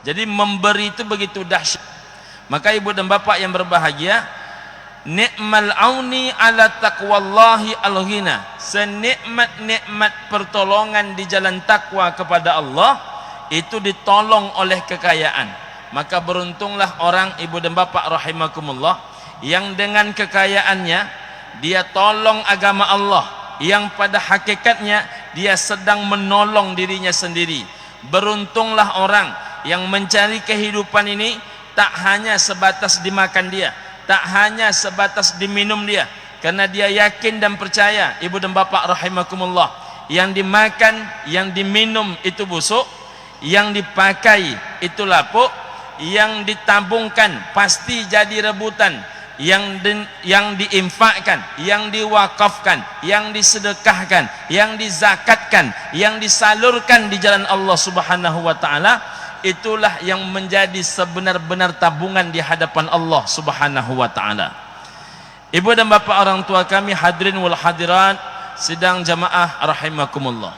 Jadi memberi itu begitu dahsyat. Maka ibu dan bapak yang berbahagia, ni'mal auni ala taqwallahi al-ghina, senikmat-nikmat pertolongan di jalan takwa kepada Allah itu ditolong oleh kekayaan. Maka beruntunglah orang ibu dan bapak rahimakumullah yang dengan kekayaannya dia tolong agama Allah, yang pada hakikatnya dia sedang menolong dirinya sendiri. Beruntunglah orang yang mencari kehidupan ini tak hanya sebatas dimakan dia, tak hanya sebatas diminum dia, karena dia yakin dan percaya ibu dan bapak rahimakumullah, yang dimakan, yang diminum itu busuk, yang dipakai itu lapuk, yang ditabungkan pasti jadi rebutan, yang diinfakkan, yang diwakafkan, yang disedekahkan, yang dizakatkan, yang disalurkan di jalan Allah Subhanahu wa taala, itulah yang menjadi sebenar-benar tabungan di hadapan Allah Subhanahu wa taala. Ibu dan bapak orang tua kami hadirin wal hadirat sidang jamaah rahimakumullah.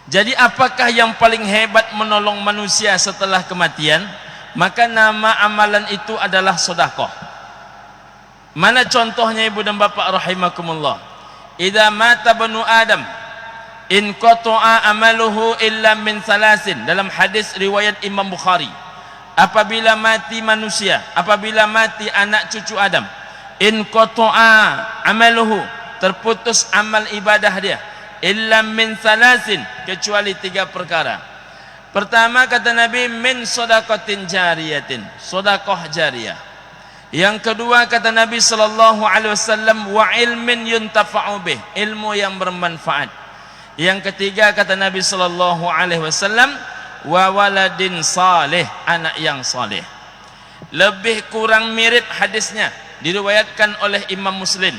Jadi apakah yang paling hebat menolong manusia setelah kematian? Maka nama amalan itu adalah sedekah. Mana contohnya ibu dan bapak rahimakumullah? Idza mata banu Adam in qata'a amaluhu illa min salasin, dalam hadis riwayat Imam Bukhari. Apabila mati manusia, apabila mati anak cucu Adam, in qata'a amaluhu, terputus amal ibadah dia, illa min salasin, kecuali 3 perkara. Pertama kata Nabi, min shadaqatin jariyatin, sedekah jariyah. Yang kedua kata Nabi sallallahu alaihi wasallam, wa ilmin yuntafa'u bih, ilmu yang bermanfaat. Yang ketiga kata Nabi sallallahu alaihi wasallam, wa waladin salih, anak yang saleh. Lebih kurang mirip hadisnya diriwayatkan oleh Imam Muslim.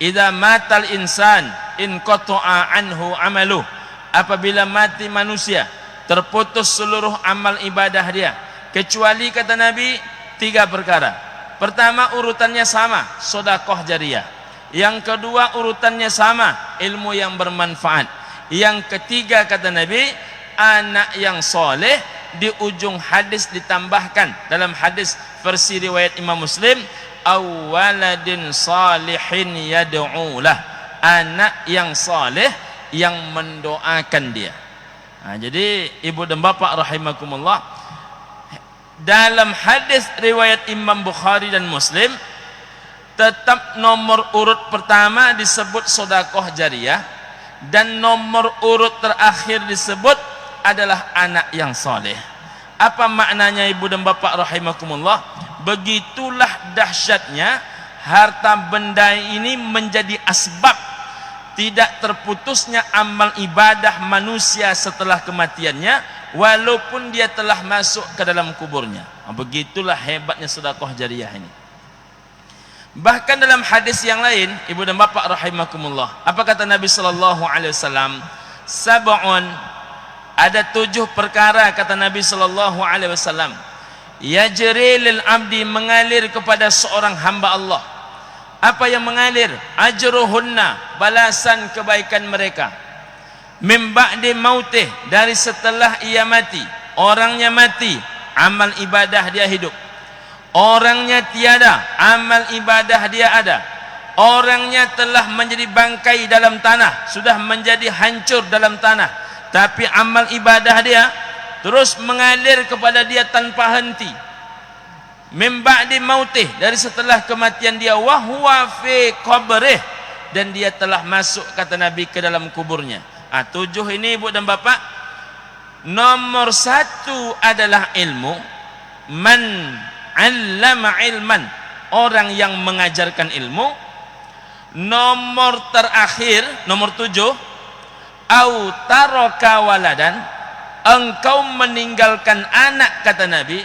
Idza matal insan in qata'a anhu amaluh, apabila mati manusia terputus seluruh amal ibadah dia, kecuali kata Nabi 3 perkara. Pertama urutannya sama, sedekah jariyah. Yang kedua urutannya sama, ilmu yang bermanfaat. Yang ketiga kata Nabi, anak yang soleh. Di ujung hadis ditambahkan dalam hadis versi riwayat Imam Muslim, awaladin salihin yad'ulah, anak yang soleh yang mendoakan dia. Nah, jadi ibu dan bapak rahimakumullah, dalam hadis riwayat Imam Bukhari dan Muslim tetap nomor urut pertama disebut sedekah jariyah, dan nomor urut terakhir disebut adalah anak yang soleh. Apa maknanya ibu dan bapak rahimakumullah? Begitulah dahsyatnya harta benda ini menjadi asbab tidak terputusnya amal ibadah manusia setelah kematiannya, walaupun dia telah masuk ke dalam kuburnya. Begitulah hebatnya sedekah jariyah ini. Bahkan dalam hadis yang lain, ibu dan bapak rahimakumullah, apa kata Nabi sallallahu alaihi wasallam? Sab'un, ada 7 perkara kata Nabi sallallahu alaihi wasallam, yajri lil abdi, mengalir kepada seorang hamba Allah. Apa yang mengalir? Ajruhunna, balasan kebaikan mereka. Min ba'di mautih, dari setelah ia mati. Orangnya mati, amal ibadah dia hidup. Orangnya tiada, amal ibadah dia ada. Orangnya telah menjadi bangkai dalam tanah, sudah menjadi hancur dalam tanah, tapi amal ibadah dia terus mengalir kepada dia tanpa henti. Min ba'di mautih, dari setelah kematian dia, wa huwa fi qabrih, dan dia telah masuk kata Nabi ke dalam kuburnya. 7 ini ibu dan bapak. Nomor 1 adalah ilmu. Man 'allama ilman, orang yang mengajarkan ilmu. Nomor terakhir, nomor 7, au taraka waladan, engkau meninggalkan anak kata Nabi,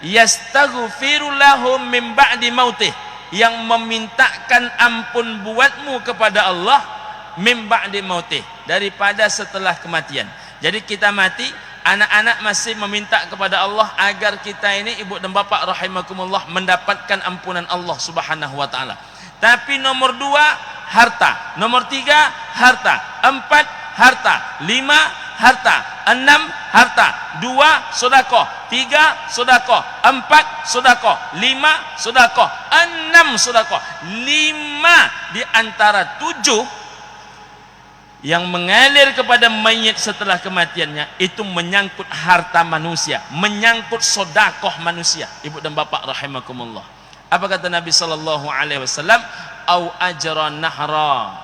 yastaghfiru lahum min ba'di mautih, yang memintakan ampun buatmu kepada Allah min ba'di mautih, daripada setelah kematian. Jadi kita mati, anak-anak masih meminta kepada Allah agar kita ini ibu dan bapak rahimakumullah mendapatkan ampunan Allah Subhanahu wa taala. Tapi nomor 2 harta, nomor 3 harta, 4 harta, 5 harta. 6, harta. 2, sedekah. 3, sedekah. 4, sedekah. 5, sedekah. 6, sedekah. 5 di antara 7 yang mengalir kepada mayit setelah kematiannya itu menyangkut harta manusia, menyangkut sedekah manusia. Ibu dan bapak rahimakumullah. Apa kata Nabi sallallahu alaihi wasallam? Au ajran nahra.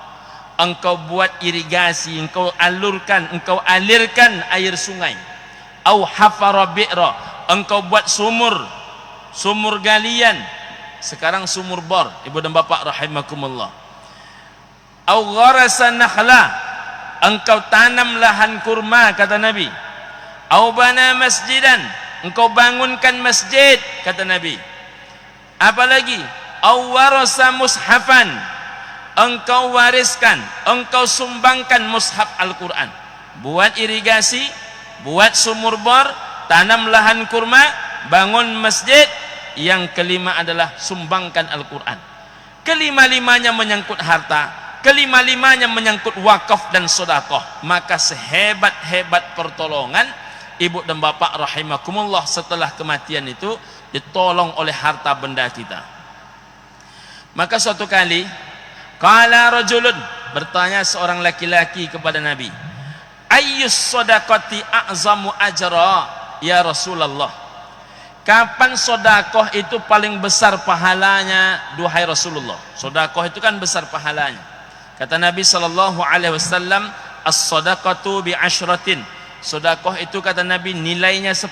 Engkau buat irigasi, engkau alirkan air sungai. Au hafara bi'ra. Engkau buat sumur galian. Sekarang sumur bor, ibu dan bapak rahimakumullah. Au gharasa nakhla. Engkau tanam lahan kurma, kata Nabi. Au bana masjidan. Engkau bangunkan masjid, kata Nabi. Apalagi? Au warasa mushafan. Engkau wariskan, engkau sumbangkan mushaf Al-Quran. Buat irigasi, buat sumur bor, tanam lahan kurma, bangun masjid. Yang kelima adalah sumbangkan Al-Quran. Kelima-limanya menyangkut harta, kelima-limanya menyangkut wakaf dan sedekah. Maka sehebat-hebat pertolongan ibu dan bapak rahimakumullah setelah kematian itu ditolong oleh harta benda kita. Maka suatu kali qala rajulun, bertanya seorang laki-laki kepada Nabi, ayyus sadaqati a'zamu ajra ya Rasulullah? Kapan sedekah itu paling besar pahalanya, duhai Rasulullah? Sedekah itu kan besar pahalanya. Kata Nabi sallallahu alaihi wasallam, as-sadaqatu bi asyratin. Sedekah itu kata Nabi nilainya 10.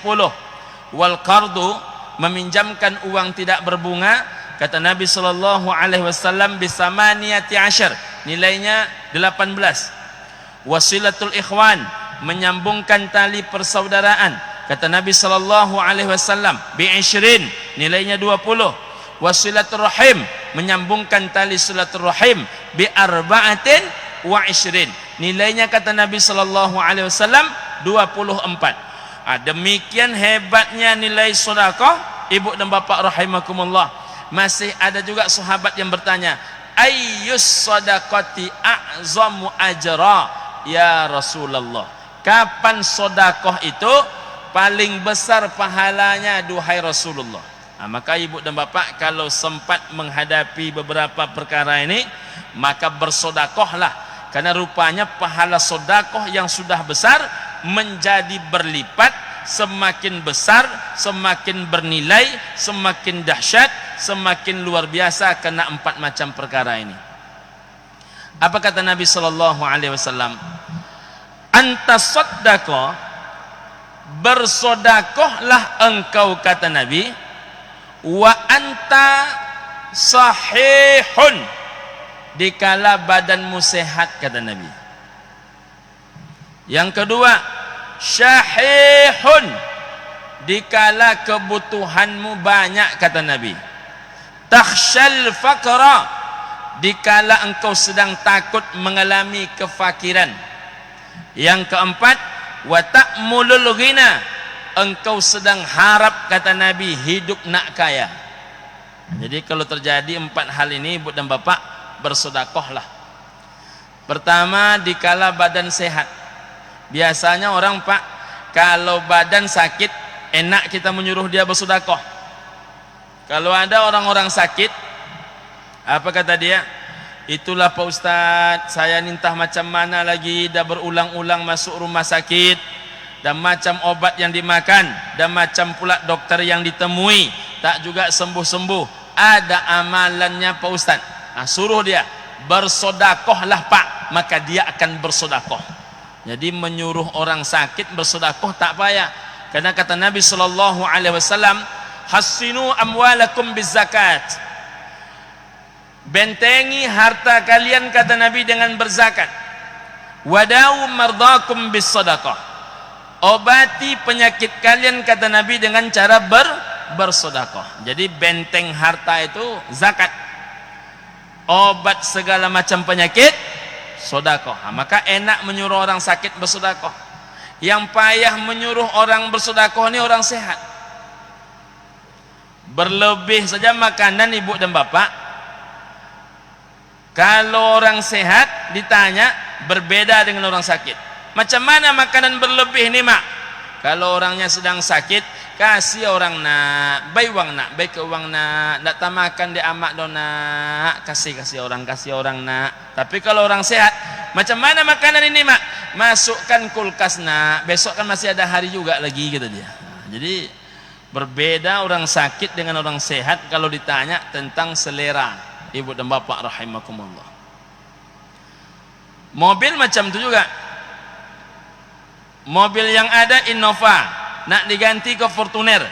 Wal qardu, meminjamkan uang tidak berbunga, kata Nabi sallallahu alaihi wasallam, bi samaniyati asyar, nilainya 18. Wasilatul ikhwan, menyambungkan tali persaudaraan, kata Nabi sallallahu alaihi wasallam, bi 20, nilainya 20. Wasilatul rahim, menyambungkan tali silaturahim, bi arba'atin wa 20, nilainya kata Nabi sallallahu alaihi wasallam 24. Demikian hebatnya nilai sedekah ibu dan bapak rahimakumullah. Masih ada juga sahabat yang bertanya, ayyus sadaqati a'zamu ajra ya Rasulullah? Kapan sedekah itu paling besar pahalanya, duhai Rasulullah? Maka ibu dan bapak kalau sempat menghadapi beberapa perkara ini, maka bersedekahlah, karena rupanya pahala sedekah yang sudah besar menjadi berlipat, semakin besar, semakin bernilai, semakin dahsyat, semakin luar biasa, karena 4 macam perkara ini. Apa kata Nabi sallallahu alaihi wasallam? Anta saddaqa, bersedekahlah engkau, kata Nabi, wa anta sahihun, dikala badanmu sehat, kata Nabi. Yang kedua, syahihun, dikala kebutuhanmu banyak, kata Nabi. Takhshal faqra, dikala engkau sedang takut mengalami kefakiran. Yang keempat, wa ta'mulul ghina, engkau sedang harap, kata Nabi, hidup nak kaya. Jadi kalau terjadi 4 hal ini ibu dan bapak, bersedekahlah. Pertama, dikala badan sehat. Biasanya orang, Pak, kalau badan sakit enak kita menyuruh dia bersedekah. Kalau ada orang-orang sakit, apa kata dia? Itulah Pak Ustadz, saya nintah macam mana lagi, dah berulang-ulang masuk rumah sakit, dan macam obat yang dimakan, dan macam pula dokter yang ditemui, tak juga sembuh-sembuh. Ada amalannya Pak Ustaz. Suruh dia bersedekahlah Pak, maka dia akan bersedekah. Jadi menyuruh orang sakit bersedekah tak payah, karena kata Nabi sallallahu alaihi wasallam, hassinu amwalakum bizakat, bentengi harta kalian, kata Nabi, dengan berzakat. Wadau mardakum bisadaqah, obati penyakit kalian, kata Nabi, dengan cara bersedekah. Jadi benteng harta itu zakat, obat segala macam penyakit sedekah. Maka enak menyuruh orang sakit bersedekah. Yang payah menyuruh orang bersedekah ini orang sehat. Berlebih saja makanan ibu dan bapak. Kalau orang sehat ditanya, berbeda dengan orang sakit. Macam mana makanan berlebih ni mak? Kalau orangnya sedang sakit, kasih orang nak, baik wang nak, baik ke wang nak tak makan dia amak do nak, kasih orang nak. Tapi kalau orang sehat, macam mana makanan ini mak? Masukkan kulkas nak, besok kan masih ada hari juga lagi, kata dia. Jadi berbeda orang sakit dengan orang sehat kalau ditanya tentang selera. Ibu dan bapak rahimakumullah. Mobil macam tu juga. Mobil yang ada Innova nak diganti ke Fortuner.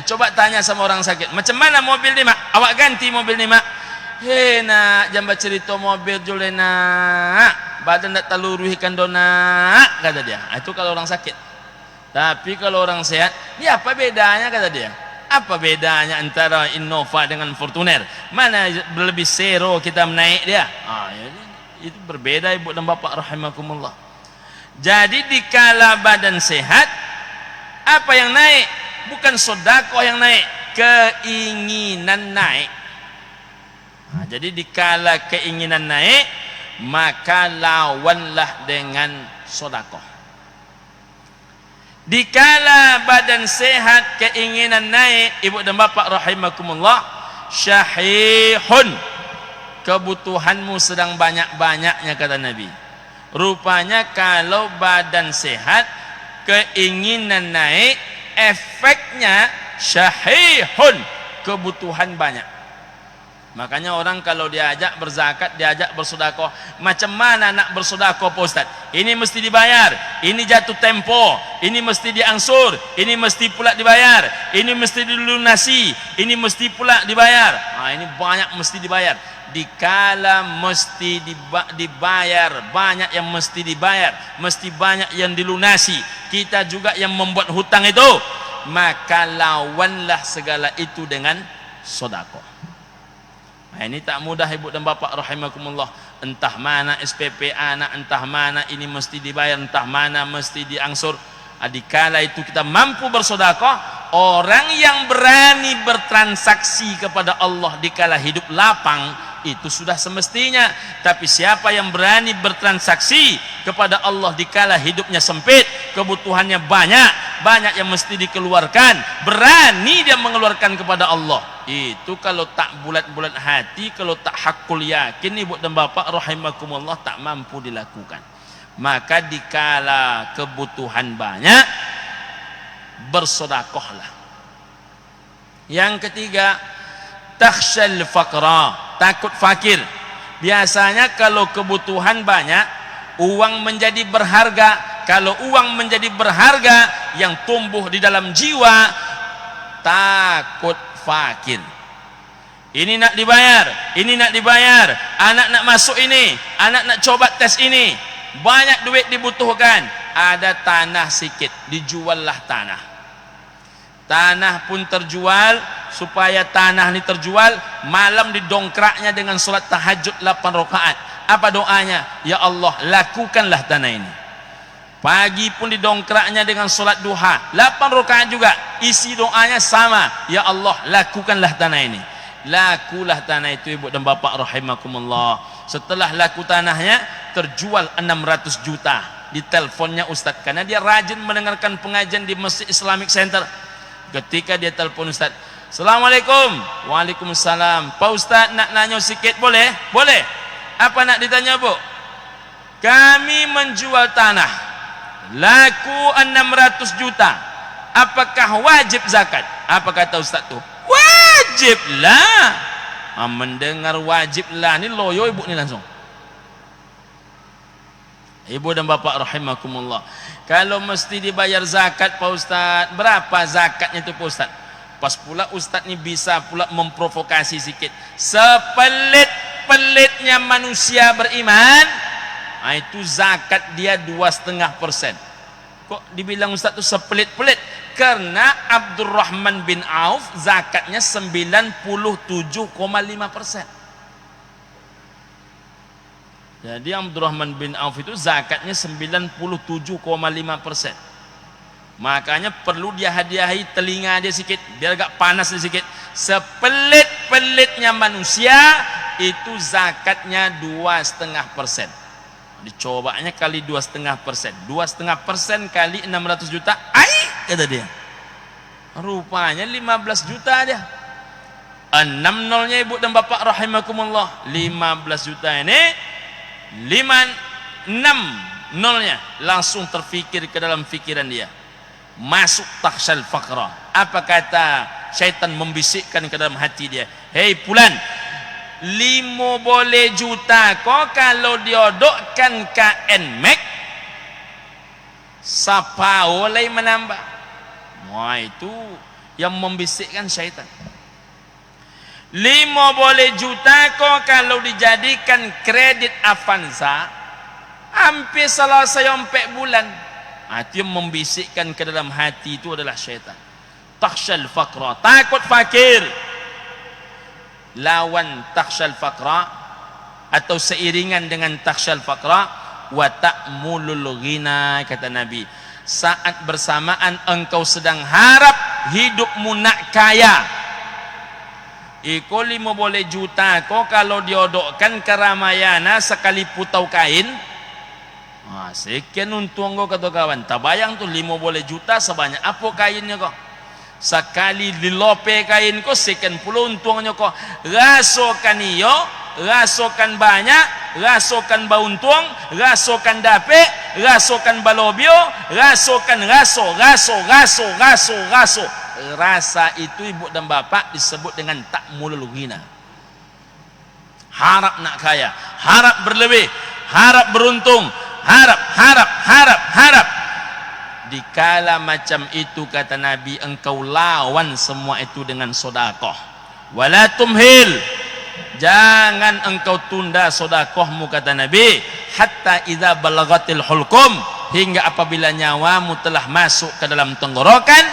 Coba tanya sama orang sakit, macam mana mobil ni mak? Awak ganti mobil ni mak? Nak jamba cerita mobil jule nak, badan nak taluruhikan dona, kata dia. Itu kalau orang sakit. Tapi kalau orang sehat, dia apa bedanya, kata dia? Apa bedanya antara Innova dengan Fortuner? Mana lebih zero kita menaik dia? Itu berbeda ibu dan bapak rahimakumullah. Jadi dikala badan sehat, apa yang naik? Bukan sedekah yang naik, keinginan naik. Jadi dikala keinginan naik, maka lawanlah dengan sedekah. Dikala badan sehat, keinginan naik, ibu dan bapak rahimakumullah, syahihun, kebutuhanmu sedang banyak-banyaknya, kata Nabi. Rupanya kalau badan sehat, keinginan naik, efeknya syahihun, kebutuhan banyak. Makanya orang kalau diajak berzakat, diajak bersedekah, macam mana nak bersedekah Pak Ustaz? Ini mesti dibayar, ini jatuh tempo, ini mesti diangsur, ini mesti pula dibayar, ini mesti dilunasi, ini mesti pula dibayar. Ini banyak mesti dibayar. Dikala mesti dibayar, banyak yang mesti dibayar, mesti banyak yang dilunasi, kita juga yang membuat hutang itu, maka lawanlah segala itu dengan sedekah. Ini tak mudah ibu dan bapak rahimakumullah. Entah mana SPP anak, entah mana ini mesti dibayar, entah mana mesti diangsur. Dikala itu kita mampu bersedekah, orang yang berani bertransaksi kepada Allah dikala hidup lapang, itu sudah semestinya. Tapi siapa yang berani bertransaksi kepada Allah dikala hidupnya sempit, kebutuhannya banyak yang mesti dikeluarkan, berani dia mengeluarkan kepada Allah, itu kalau tak bulat-bulat hati, kalau tak hakul yakin, ibu dan bapak rahimakumullah, tak mampu dilakukan. Maka dikala kebutuhan banyak, bersedekahlah. Yang ketiga, takhsyal faqra, takut fakir. Biasanya kalau kebutuhan banyak, uang menjadi berharga. Kalau uang menjadi berharga, yang tumbuh di dalam jiwa, takut fakir. Ini nak dibayar, ini nak dibayar, anak nak masuk ini, anak nak coba tes ini, banyak duit dibutuhkan. Ada tanah sikit, dijuallah tanah. Tanah pun terjual. Supaya tanah ini terjual, malam didongkraknya dengan solat tahajud 8 rakaat. Apa doanya? Ya Allah, lakukanlah tanah ini. Pagi pun didongkraknya dengan solat duha 8 rakaat juga. Isi doanya sama, ya Allah, lakukanlah tanah ini. Lakulah tanah itu ibu dan bapak rahimakumullah. Setelah laku tanahnya, terjual 600 juta. Di teleponnya Ustaz, karena dia rajin mendengarkan pengajian di Masjid Islamic Center. Ketika dia telepon Ustaz, Assalamualaikum. Waalaikumsalam. Pak Ustaz nak nanya sikit boleh? Boleh. Apa nak ditanya bu? Kami menjual tanah, laku 600 juta. Apakah wajib zakat? Apa kata Ustaz tu? Wajiblah. Mendengar wajiblah, ni loyo ibu ni langsung. Ibu dan bapak rahimakumullah, kalau mesti dibayar zakat Pak Ustaz, berapa zakatnya itu Pak Ustaz? Pas pula Ustaz ni bisa pula memprovokasi sikit. Sepelit-pelitnya manusia beriman, itu zakat dia 2,5%. Kok dibilang Ustaz tu sepelit-pelit? Karena Abdurrahman bin Auf zakatnya 97,5%. Jadi Abdurrahman bin Auf itu zakatnya 97,5%. Makanya perlu dia hadiahi telinga dia sikit, biar agak panas dia sikit. Sepelit-pelitnya manusia itu zakatnya 2,5%. Dicobanya kali 2,5%. 2,5% kali 600 juta. Kata dia. Rupanya 15 juta dia. 6 nolnya ibu dan bapak rahimakumullah. 15 juta ini 6 nolnya langsung terfikir ke dalam fikiran dia. Masuk takhsyal faqra. Apa kata syaitan membisikkan ke dalam hati dia? Hei Fulan, 15 juta kok kalau diodokkan ke NMAX siapa oleh menambah? Wah, itu yang membisikkan syaitan. 15 juta kok kalau dijadikan kredit Avanza hampir selesai 4 bulan. Itu yang membisikkan ke dalam hati itu adalah syaitan. Takhsyal faqra, takut fakir. Lawan takhsyal faqra atau seiringan dengan takhsyal faqra wa ta'mulul ghina, kata Nabi, saat bersamaan engkau sedang harap hidupmu nak kaya. Iko 15 juta kok kalau diodokkan ke Ramayana sekali putau kain, sekian untung kok kata kawan. Tak bayang tuh 15 juta sebanyak apa kainnya kok. Sekali dilope kain kok sekian puluh untungnya kok. Rasokan iyo, rasokan banyak, rasokan bauntung, rasokan dape, rasokan balobio, rasokan raso. Rasa itu ibu dan bapak disebut dengan ta'mulul ghina. Harap nak kaya, harap berlebih, harap beruntung, harap. Dikala macam itu kata Nabi, engkau lawan semua itu dengan sedekah. Wala tumhil, jangan engkau tunda sedekahmu kata Nabi, hatta idza balagatil hulqum, hingga apabila nyawamu telah masuk ke dalam tenggorokan,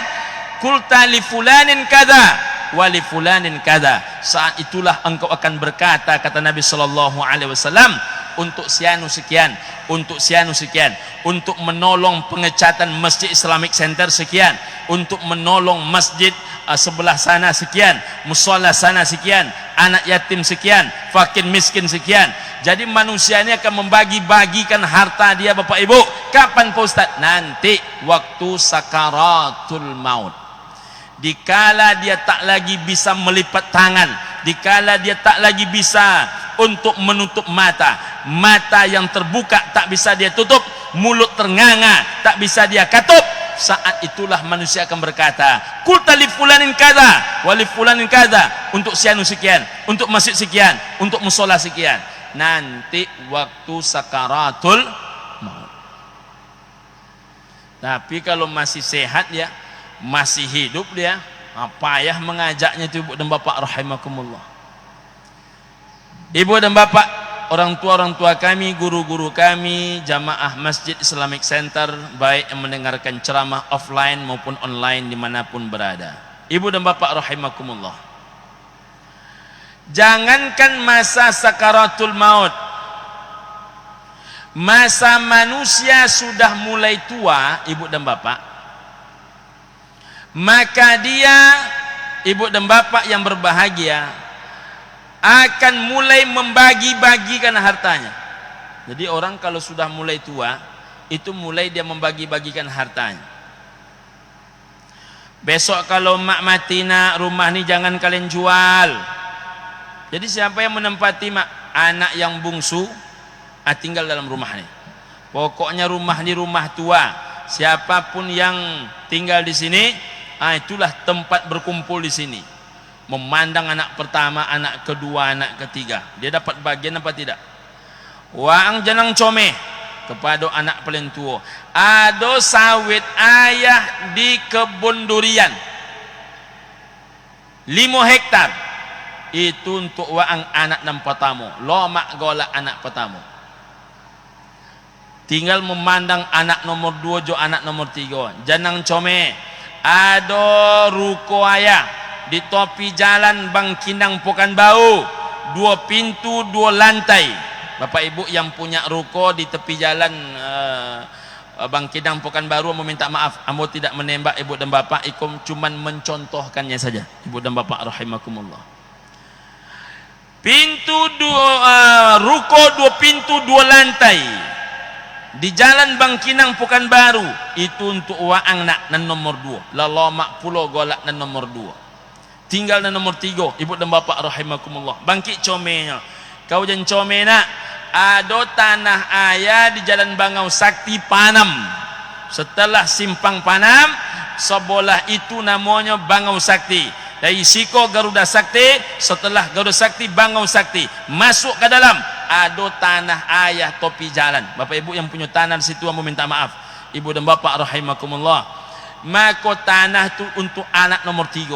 kulta li fulanin kada wa li fulanin kada, saat itulah engkau akan berkata kata Nabi sallallahu alaihi wasallam, untuk sianu sekian, untuk sianu sekian, untuk menolong pengecatan Masjid Islamic Center sekian, untuk menolong masjid sebelah sana sekian, mushola sana sekian, anak yatim sekian, fakir miskin sekian. Jadi manusia ini akan membagi-bagikan harta dia Bapak Ibu. Kapan Pak Ustaz? Nanti waktu sakaratul maut. Dikala dia tak lagi bisa melipat tangan, dikala dia tak lagi bisa untuk menutup mata, mata yang terbuka tak bisa dia tutup, mulut ternganga tak bisa dia katup, saat itulah manusia akan berkata, qulta li fulanin kada wa li fulanin kada, untuk sianu sekian, untuk masjid sekian, untuk mushola sekian. Nanti waktu sakaratul maut. Tapi kalau masih sehat ya, masih hidup dia, payah mengajaknya itu ibu dan bapak rahimakumullah. Ibu dan bapak, orang tua kami, guru-guru kami, jamaah Masjid Islamic Center, baik yang mendengarkan ceramah offline maupun online dimanapun berada. Ibu dan bapak rahimakumullah, jangankan masa sakaratul maut, masa manusia sudah mulai tua ibu dan bapak, maka dia ibu dan bapak yang berbahagia akan mulai membagi-bagikan hartanya. Jadi orang kalau sudah mulai tua itu mulai dia membagi-bagikan hartanya. Besok kalau mak mati nak, rumah ni jangan kalian jual. Jadi siapa yang menempati mak? Anak yang bungsu tinggal dalam rumah ni. Pokoknya rumah ni rumah tua. Siapapun yang tinggal di sini, itulah tempat berkumpul di sini. Memandang anak pertama, anak kedua, anak ketiga. Dia dapat bagian apa tidak? Waang janang comeh kepada anak paling tua. Ada sawit ayah di kebun durian 5 hektar. Itu untuk waang anak nam pertama. Lomak golak anak pertama. Tinggal memandang anak nomor 2 jo anak nomor 3. Janang comeh. Ada ruko ayah di topi jalan Bangkinang Pekanbaru, 2 pintu 2 lantai. Bapak ibu yang punya ruko di tepi jalan Bangkinang Pekanbaru, meminta maaf, ambo tidak menembak ibu dan bapak, ikum cuman mencontohkannya saja ibu dan bapak rahimakumullah. Pintu ruko 2 pintu 2 lantai, di jalan Bangkinang Pekanbaru itu untuk waang nak nan nomor 2, lalamak pulau golak nan nomor 2, tinggal nan nomor 3 ibu dan bapak rahimakumullah. Bangkit comenya kau jan comena ada tanah ayah di jalan Bangau Sakti Panam. Setelah simpang Panam sebelah itu namanya Bangau Sakti. Dari Siko Garuda Sakti, setelah Garuda Sakti Bangau Sakti, masuk ke dalam ada tanah ayah topi jalan. Bapak ibu yang punya tanah di situ mau minta maaf. Ibu dan bapak rahimakumullah. Maka tanah itu untuk anak nomor 3.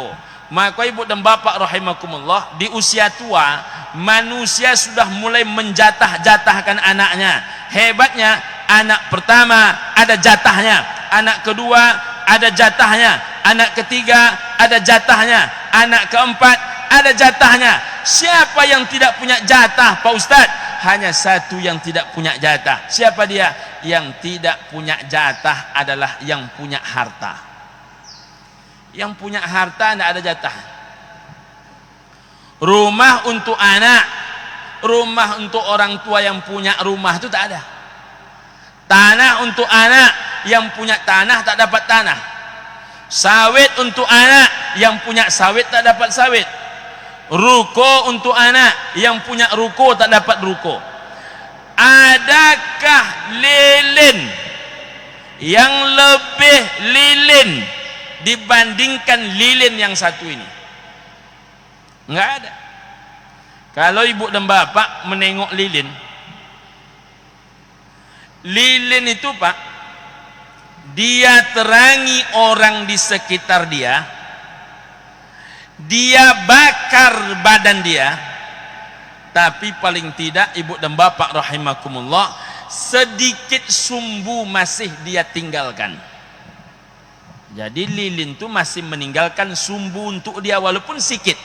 Maka ibu dan bapak rahimakumullah, di usia tua manusia sudah mulai menjatah-jatahkan anaknya. Hebatnya anak pertama ada jatahnya, anak kedua ada jatahnya, anak ketiga ada jatahnya, anak keempat ada jatahnya. Siapa yang tidak punya jatah Pak Ustadz? Hanya satu yang tidak punya jatah. Siapa dia? Yang tidak punya jatah adalah yang punya harta. Yang punya harta tidak ada jatah. Rumah untuk anak, rumah untuk orang tua yang punya rumah itu tak ada. Tanah untuk anak, yang punya tanah tak dapat tanah. Sawit untuk anak, yang punya sawit tak dapat sawit. Ruko untuk anak, yang punya ruko tak dapat ruko. Adakah lilin yang lebih lilin dibandingkan lilin yang satu ini? Enggak ada. Kalau ibu dan bapak menengok lilin, lilin itu Pak, dia terangi orang di sekitar dia, dia bakar badan dia, tapi paling tidak ibu dan bapak rahimakumullah, sedikit sumbu masih dia tinggalkan. Jadi lilin itu masih meninggalkan sumbu untuk dia walaupun sedikit.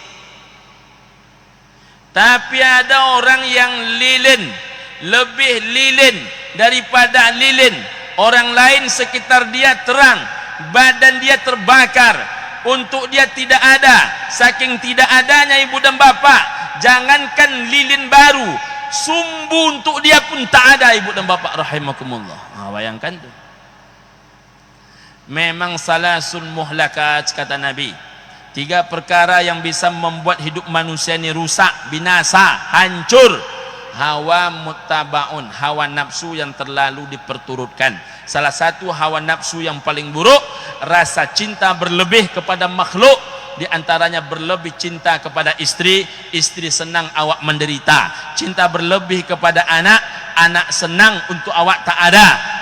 Tapi ada orang yang lilin, lebih lilin daripada lilin. Orang lain sekitar dia terang, badan dia terbakar, untuk dia tidak ada. Saking tidak adanya ibu dan bapak, jangankan lilin baru, sumbu untuk dia pun tak ada ibu dan bapak rahimakumullah. Bayangkan tuh. Memang salasun muhlakat kata Nabi. 3 perkara yang bisa membuat hidup manusia ini rusak, binasa, hancur. Hawa muttabaun, hawa nafsu yang terlalu diperturutkan. Salah satu hawa nafsu yang paling buruk, rasa cinta berlebih kepada makhluk. Di antaranya berlebih cinta kepada istri, istri senang awak menderita. Cinta berlebih kepada anak, anak senang untuk awak tak ada.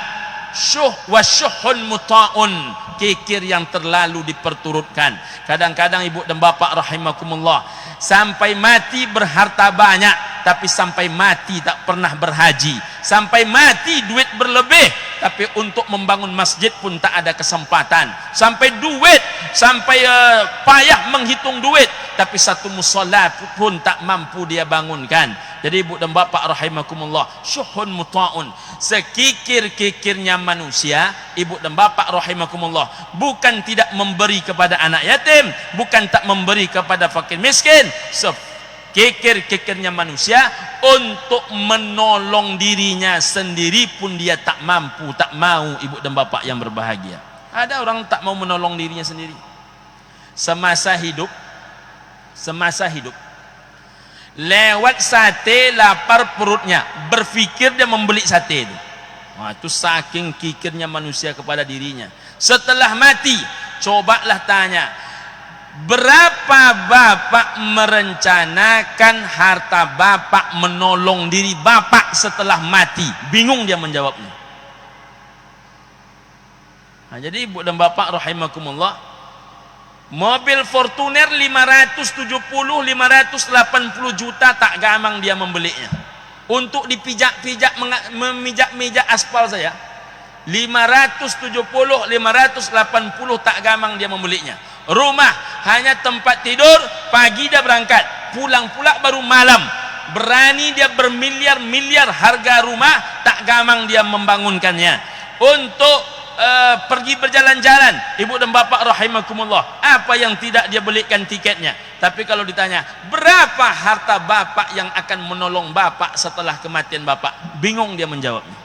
Syuh wa syuhun muta'un, kikir yang terlalu diperturutkan. Kadang-kadang ibu dan bapak rahimakumullah, sampai mati berharta banyak, tapi sampai mati tak pernah berhaji. Sampai mati duit berlebih, tapi untuk membangun masjid pun tak ada kesempatan. Sampai duit, sampai payah menghitung duit, tapi satu musola pun tak mampu dia bangunkan. Jadi ibu dan bapak rahimakumullah, syuhun muta'un, sekikir-kikirnya manusia, ibu dan bapak rahimakumullah, bukan tidak memberi kepada anak yatim, bukan tak memberi kepada fakir miskin, sekikir-kikirnya manusia untuk menolong dirinya sendiri pun dia tak mampu, tak mau ibu dan bapak yang berbahagia. Ada orang tak mau menolong dirinya sendiri. Semasa hidup lewat sate lapar perutnya, berfikir dia membeli sate itu. Itu saking kikirnya manusia kepada dirinya. Setelah mati, cobalah tanya, berapa bapak merencanakan harta bapak menolong diri bapak setelah mati? Bingung dia menjawabnya. Jadi ibu dan bapak rahimakumullah, mobil Fortuner 570-580 juta tak gamang dia membelinya. Untuk dipijak-pijak, memijak-mijak aspal saya, 570-580 tak gamang dia membelinya. Rumah hanya tempat tidur, pagi dia berangkat, pulang pula baru malam. Berani dia bermiliar-miliar harga rumah, tak gamang dia membangunkannya. Untuk pergi berjalan-jalan, ibu dan bapak rahimakumullah, apa yang tidak dia belikan tiketnya. Tapi kalau ditanya berapa harta bapak yang akan menolong bapak setelah kematian bapak, bingung dia menjawabnya.